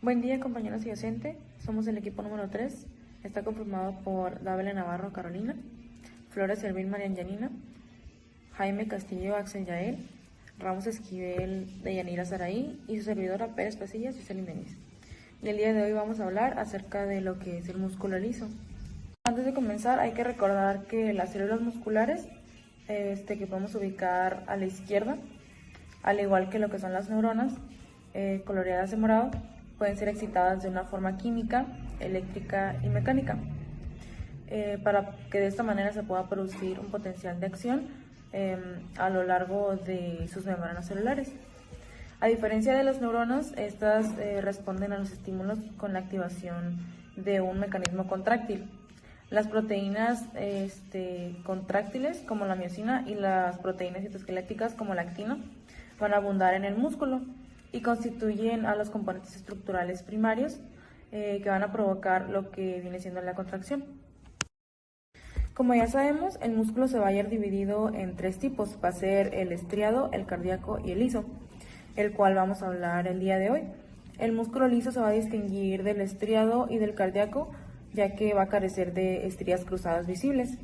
Buen día, compañeros y docente. Somos el equipo número 3. Está conformado por Dávila Navarro Carolina, Flores Elvin Marian Yanina, Jaime Castillo Axel Yael, Ramos Esquivel Deyanira Saraí y su servidora Pérez Pasillas Giselle Denis. Y el día de hoy vamos a hablar acerca de lo que es el músculo liso. Antes de comenzar hay que recordar que las células musculares que podemos ubicar a la izquierda, al igual que lo que son las neuronas, coloreadas de morado, pueden ser excitadas de una forma química, eléctrica y mecánica, para que de esta manera se pueda producir un potencial de acción a lo largo de sus membranas celulares. A diferencia de las neuronas, estas responden a los estímulos con la activación de un mecanismo contráctil. Las proteínas contráctiles, como la miosina, y las proteínas citoesqueléticas, como la actina, van a abundar en el músculo y constituyen a los componentes estructurales primarios que van a provocar lo que viene siendo la contracción. Como ya sabemos, el músculo se va a ir dividido en tres tipos. Va a ser el estriado, el cardíaco y el liso, el cual vamos a hablar el día de hoy. El músculo liso se va a distinguir del estriado y del cardíaco, ya que va a carecer de estrías cruzadas visibles.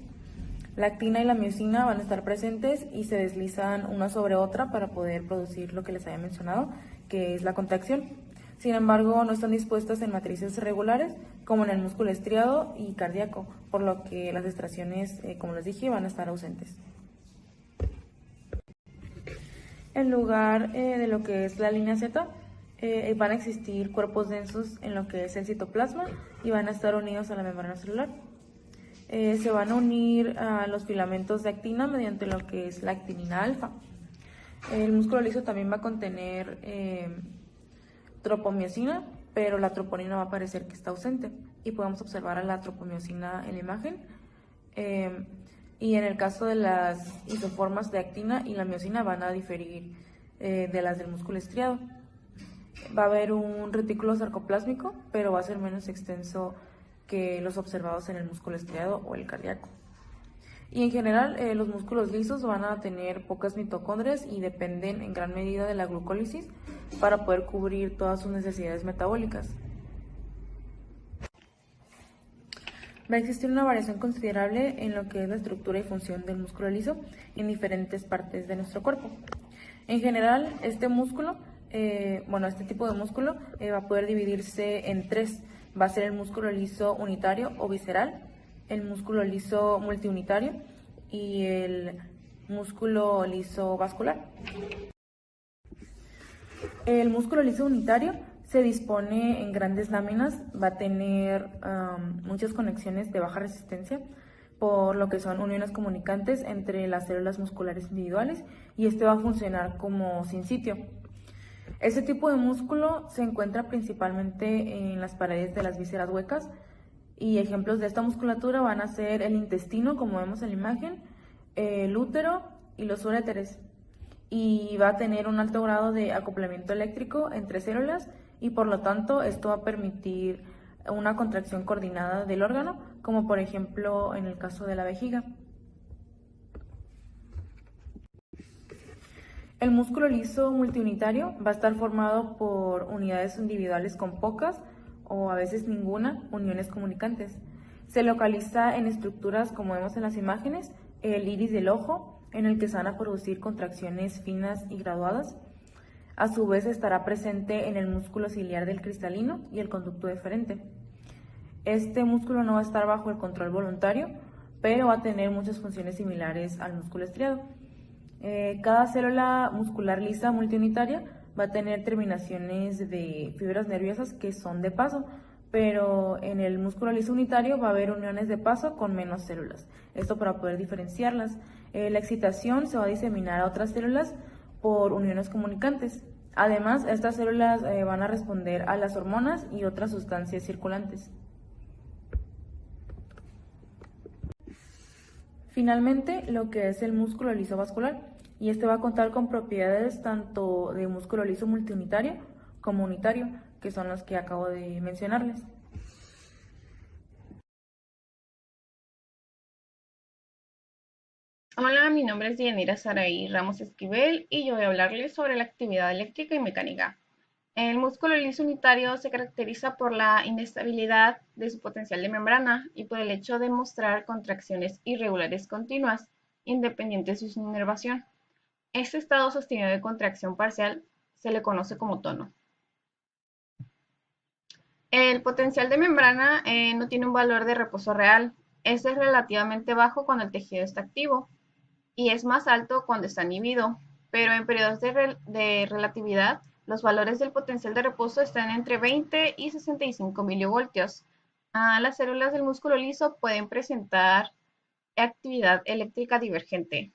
La actina y la miosina van a estar presentes y se deslizan una sobre otra para poder producir lo que les había mencionado, que es la contracción. Sin embargo, no están dispuestas en matrices regulares, como en el músculo estriado y cardíaco, por lo que las extracciones, como les dije, van a estar ausentes. En lugar de lo que es la línea Z, van a existir cuerpos densos en lo que es el citoplasma y van a estar unidos a la membrana celular. Se van a unir a los filamentos de actina mediante lo que es la actinina alfa. El músculo liso también va a contener tropomiosina, pero la troponina va a parecer que está ausente y podemos observar a la tropomiosina en la imagen. Y en el caso de las isoformas de actina y la miosina van a diferir de las del músculo estriado. Va a haber un retículo sarcoplásmico, pero va a ser menos extenso que los observados en el músculo estriado o el cardíaco. Y en general, los músculos lisos van a tener pocas mitocondrias y dependen en gran medida de la glucólisis para poder cubrir todas sus necesidades metabólicas. Va a existir una variación considerable en lo que es la estructura y función del músculo liso en diferentes partes de nuestro cuerpo. En general, este tipo de músculo va a poder dividirse en tres. Va a ser el músculo liso unitario o visceral, el músculo liso multiunitario y el músculo liso vascular. El músculo liso unitario se dispone en grandes láminas, va a tener muchas conexiones de baja resistencia, por lo que son uniones comunicantes entre las células musculares individuales, y este va a funcionar como sin sitio. Este tipo de músculo se encuentra principalmente en las paredes de las vísceras huecas, y ejemplos de esta musculatura van a ser el intestino, como vemos en la imagen, el útero y los uréteres. Y va a tener un alto grado de acoplamiento eléctrico entre células y por lo tanto esto va a permitir una contracción coordinada del órgano, como por ejemplo en el caso de la vejiga. El músculo liso multiunitario va a estar formado por unidades individuales con pocas o a veces ninguna uniones comunicantes. Se localiza en estructuras como vemos en las imágenes, el iris del ojo, en el que se van a producir contracciones finas y graduadas. A su vez estará presente en el músculo ciliar del cristalino y el conducto deferente. Este músculo no va a estar bajo el control voluntario, pero va a tener muchas funciones similares al músculo estriado. Cada célula muscular lisa multiunitaria va a tener terminaciones de fibras nerviosas que son de paso, pero en el músculo liso unitario va a haber uniones de paso con menos células. Esto para poder diferenciarlas. La excitación se va a diseminar a otras células por uniones comunicantes. Además, estas células van a responder a las hormonas y otras sustancias circulantes. Finalmente, lo que es el músculo liso vascular, y este va a contar con propiedades tanto de músculo liso multiunitario como unitario, que son los que acabo de mencionarles. Hola, mi nombre es Yanira Saraí Ramos Esquivel y yo voy a hablarles sobre la actividad eléctrica y mecánica. El músculo liso unitario se caracteriza por la inestabilidad de su potencial de membrana y por el hecho de mostrar contracciones irregulares continuas, independientes de su inervación. Este estado sostenido de contracción parcial se le conoce como tono. El potencial de membrana no tiene un valor de reposo real. Este es relativamente bajo cuando el tejido está activo y es más alto cuando está inhibido, pero en periodos de relatividad, los valores del potencial de reposo están entre 20 y 65 milivoltios. Las células del músculo liso pueden presentar actividad eléctrica divergente.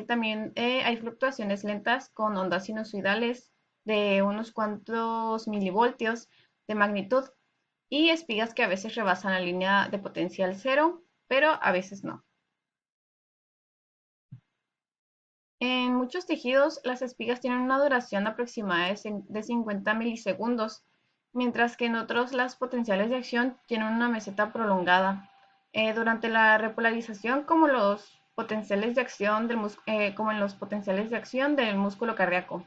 También hay fluctuaciones lentas con ondas sinusoidales de unos cuantos milivoltios de magnitud y espigas que a veces rebasan la línea de potencial cero, pero a veces no. En muchos tejidos, las espigas tienen una duración aproximada de 50 milisegundos, mientras que en otros las potenciales de acción tienen una meseta prolongada. Durante la repolarización, como en los potenciales de acción del músculo cardíaco.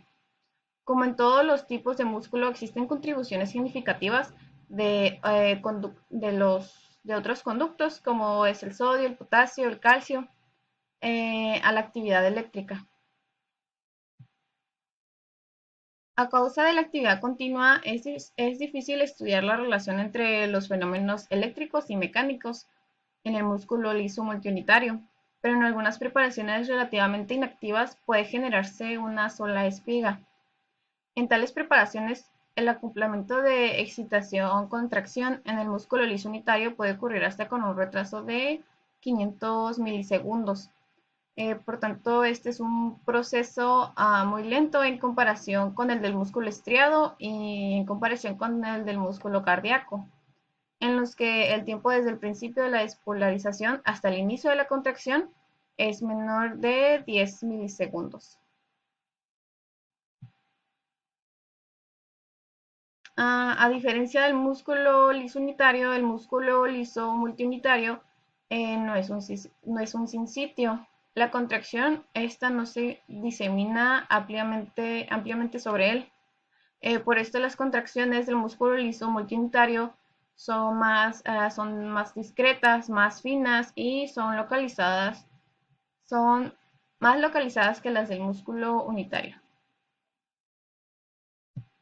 Como en todos los tipos de músculo, existen contribuciones significativas de otros conductos, como es el sodio, el potasio, el calcio, a la actividad eléctrica. A causa de la actividad continua, es difícil estudiar la relación entre los fenómenos eléctricos y mecánicos en el músculo liso multiunitario, pero en algunas preparaciones relativamente inactivas puede generarse una sola espiga. En tales preparaciones, el acoplamiento de excitación-contracción en el músculo liso unitario puede ocurrir hasta con un retraso de 500 milisegundos. Por tanto, este es un proceso muy lento en comparación con el del músculo estriado y en comparación con el del músculo cardíaco, en los que el tiempo desde el principio de la despolarización hasta el inicio de la contracción es menor de 10 milisegundos. A diferencia del músculo liso unitario, el músculo liso multiunitario no es un sinsitio. La contracción esta no se disemina ampliamente sobre él. Por esto las contracciones del músculo liso multiunitario son más discretas, más finas y son más localizadas que las del músculo unitario.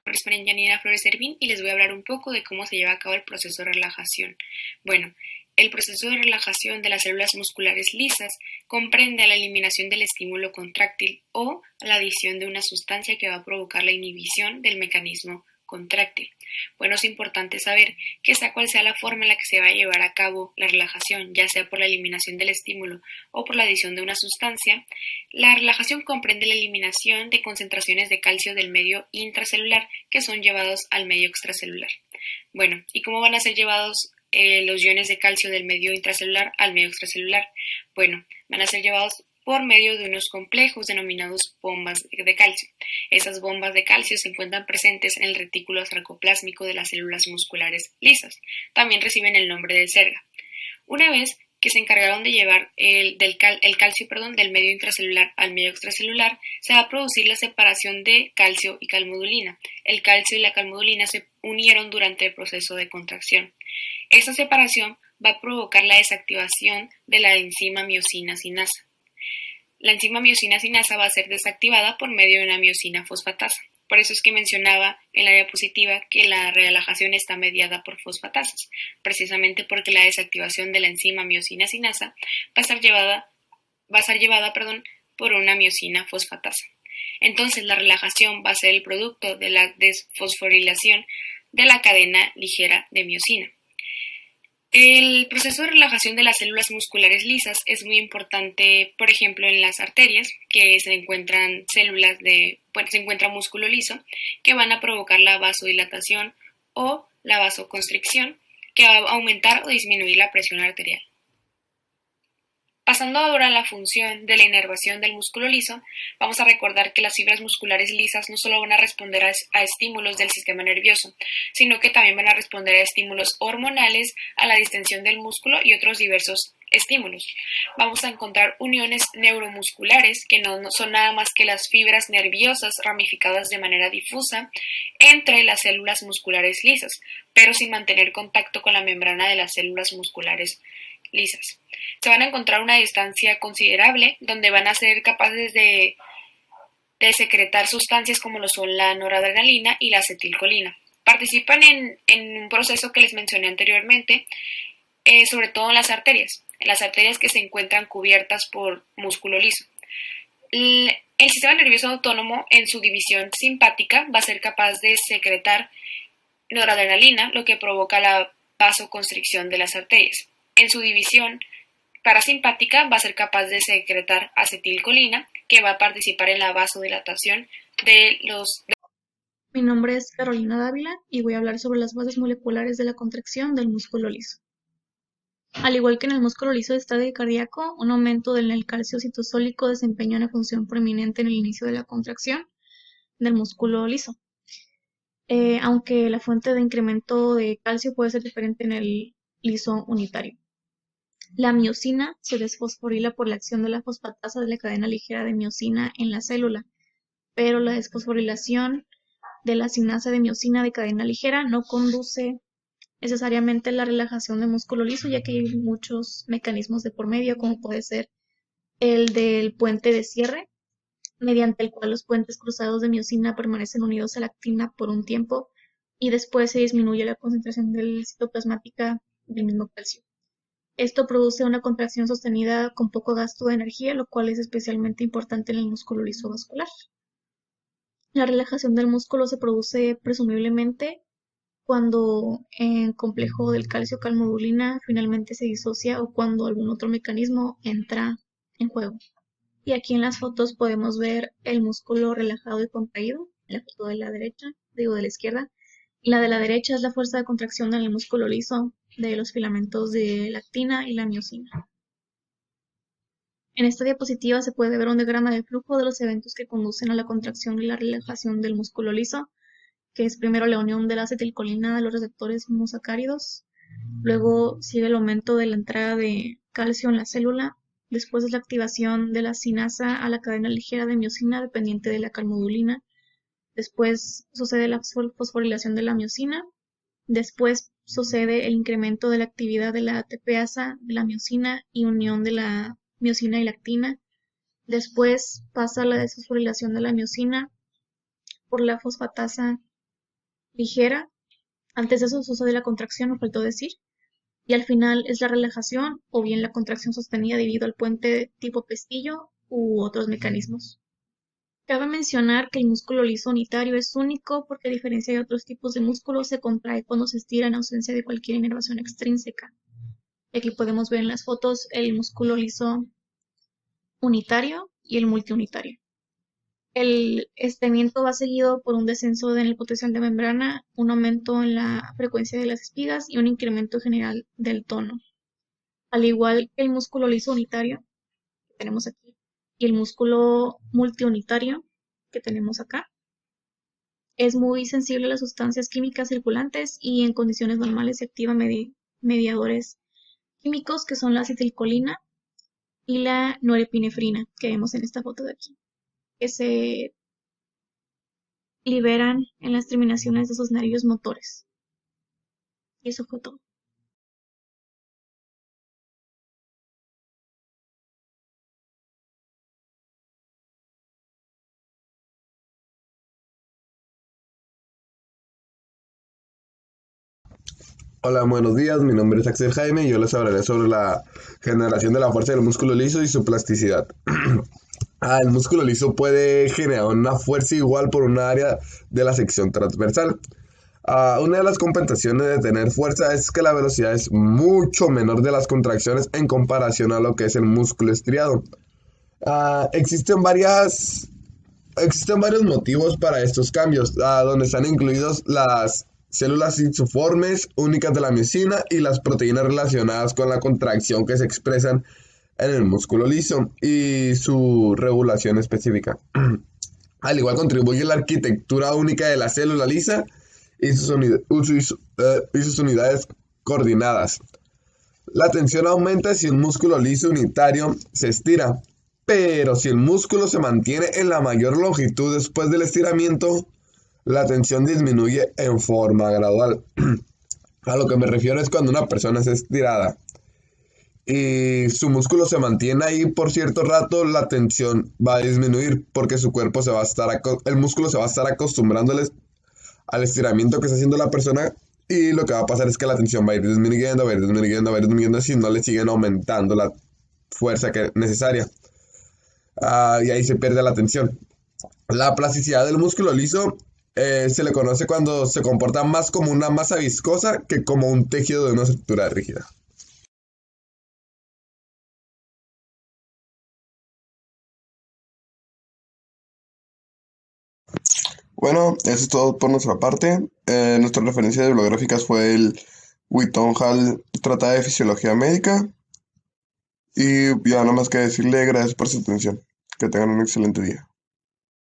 Flores María Yanina Flores Servín y les voy a hablar un poco de cómo se lleva a cabo el proceso de relajación. Bueno, el proceso de relajación de las células musculares lisas comprende la eliminación del estímulo contráctil o la adición de una sustancia que va a provocar la inhibición del mecanismo contráctil. Bueno, es importante saber que sea cual sea la forma en la que se va a llevar a cabo la relajación, ya sea por la eliminación del estímulo o por la adición de una sustancia, la relajación comprende la eliminación de concentraciones de calcio del medio intracelular que son llevados al medio extracelular. Bueno, ¿y cómo van a ser llevados los iones de calcio del medio intracelular al medio extracelular? Bueno, van a ser llevados por medio de unos complejos denominados bombas de calcio. Esas bombas de calcio se encuentran presentes en el retículo sarcoplásmico de las células musculares lisas. También reciben el nombre de cerga. Una vez que se encargaron de llevar el calcio del medio intracelular al medio extracelular, se va a producir la separación de calcio y calmodulina. El calcio y la calmodulina se unieron durante el proceso de contracción. Esta separación va a provocar la desactivación de la enzima miosina sinasa. La enzima miosina sinasa va a ser desactivada por medio de una miosina fosfatasa. Por eso es que mencionaba en la diapositiva que la relajación está mediada por fosfatasas, precisamente porque la desactivación de la enzima miosina sinasa va a ser llevada por una miosina fosfatasa. Entonces la relajación va a ser el producto de la desfosforilación de la cadena ligera de miosina. El proceso de relajación de las células musculares lisas es muy importante, por ejemplo, en las arterias, que se encuentran se encuentra músculo liso, que van a provocar la vasodilatación o la vasoconstricción, que va a aumentar o disminuir la presión arterial. Pasando ahora a la función de la inervación del músculo liso, vamos a recordar que las fibras musculares lisas no solo van a responder a estímulos del sistema nervioso, sino que también van a responder a estímulos hormonales, a la distensión del músculo y otros diversos estímulos. Vamos a encontrar uniones neuromusculares, que no son nada más que las fibras nerviosas ramificadas de manera difusa entre las células musculares lisas, pero sin mantener contacto con la membrana de las células musculares lisas. Se van a encontrar a una distancia considerable, donde van a ser capaces de secretar sustancias como lo son la noradrenalina y la acetilcolina. Participan en un proceso que les mencioné anteriormente, sobre todo en las arterias que se encuentran cubiertas por músculo liso. El sistema nervioso autónomo, en su división simpática, va a ser capaz de secretar noradrenalina, lo que provoca la vasoconstricción de las arterias. En su división parasimpática va a ser capaz de secretar acetilcolina, que va a participar en la vasodilatación de los... Mi nombre es Carolina Dávila y voy a hablar sobre las bases moleculares de la contracción del músculo liso. Al igual que en el músculo liso de estadio cardíaco, un aumento del calcio citosólico desempeña una función prominente en el inicio de la contracción del músculo liso. Aunque la fuente de incremento de calcio puede ser diferente en el liso unitario. La miosina se desfosforila por la acción de la fosfatasa de la cadena ligera de miosina en la célula, pero la desfosforilación de la sinasa de miosina de cadena ligera no conduce necesariamente a la relajación del músculo liso, ya que hay muchos mecanismos de por medio, como puede ser el del puente de cierre, mediante el cual los puentes cruzados de miosina permanecen unidos a la actina por un tiempo y después se disminuye la concentración del citoplasmática del mismo calcio. Esto produce una contracción sostenida con poco gasto de energía, lo cual es especialmente importante en el músculo liso vascular. La relajación del músculo se produce presumiblemente cuando el complejo del calcio-calmodulina finalmente se disocia o cuando algún otro mecanismo entra en juego. Y aquí en las fotos podemos ver el músculo relajado y contraído, en la foto de la izquierda. Y la de la derecha es la fuerza de contracción en el músculo liso de los filamentos de la actina y la miosina. En esta diapositiva se puede ver un diagrama de flujo de los eventos que conducen a la contracción y la relajación del músculo liso, que es primero la unión de la acetilcolina a los receptores homosacáridos, luego sigue el aumento de la entrada de calcio en la célula, después es la activación de la sinasa a la cadena ligera de miosina dependiente de la calmodulina, después sucede la fosforilación de la miosina, después sucede el incremento de la actividad de la ATPasa de la miosina y unión de la miosina y la actina, después pasa la desfosforilación de la miosina por la fosfatasa ligera, antes de eso sucede la contracción, me faltó decir, y al final es la relajación o bien la contracción sostenida debido al puente tipo pestillo u otros mecanismos. Cabe mencionar que el músculo liso unitario es único porque a diferencia de otros tipos de músculos se contrae cuando se estira en ausencia de cualquier inervación extrínseca. Aquí podemos ver en las fotos el músculo liso unitario y el multiunitario. El estiramiento va seguido por un descenso en el potencial de membrana, un aumento en la frecuencia de las espigas y un incremento general del tono. Al igual que el músculo liso unitario que tenemos aquí y el músculo multiunitario que tenemos acá, es muy sensible a las sustancias químicas circulantes y en condiciones normales se activa mediadores químicos que son la acetilcolina y la norepinefrina que vemos en esta foto de aquí, que se liberan en las terminaciones de sus nervios motores. Y eso fue todo. Hola, buenos días. Mi nombre es Axel Jaime y yo les hablaré sobre la generación de la fuerza del músculo liso y su plasticidad. El músculo liso puede generar una fuerza igual por una área de la sección transversal. Una de las compensaciones de tener fuerza es que la velocidad es mucho menor de las contracciones en comparación a lo que es el músculo estriado. Existen varios motivos para estos cambios, donde están incluidos las células isoformes únicas de la miosina y las proteínas relacionadas con la contracción que se expresan en el músculo liso y su regulación específica. Al igual contribuye la arquitectura única de la célula lisa y sus unidades coordinadas. La tensión aumenta si un músculo liso unitario se estira, pero si el músculo se mantiene en la mayor longitud después del estiramiento, la tensión disminuye en forma gradual. A lo que me refiero es cuando una persona es estirada y su músculo se mantiene ahí por cierto rato, la tensión va a disminuir porque su cuerpo se va a estar, el músculo se va a estar acostumbrando al estiramiento que está haciendo la persona, y lo que va a pasar es que la tensión va a ir disminuyendo, va a ir disminuyendo, va a ir disminuyendo si no le siguen aumentando la fuerza necesaria. Y ahí se pierde la tensión. La plasticidad del músculo liso se le conoce cuando se comporta más como una masa viscosa que como un tejido de una estructura rígida. Bueno, eso es todo por nuestra parte. Nuestra referencia bibliográficas fue el Wheaton Hall Tratado de Fisiología Médica. Y ya nada más que decirle gracias por su atención. Que tengan un excelente día.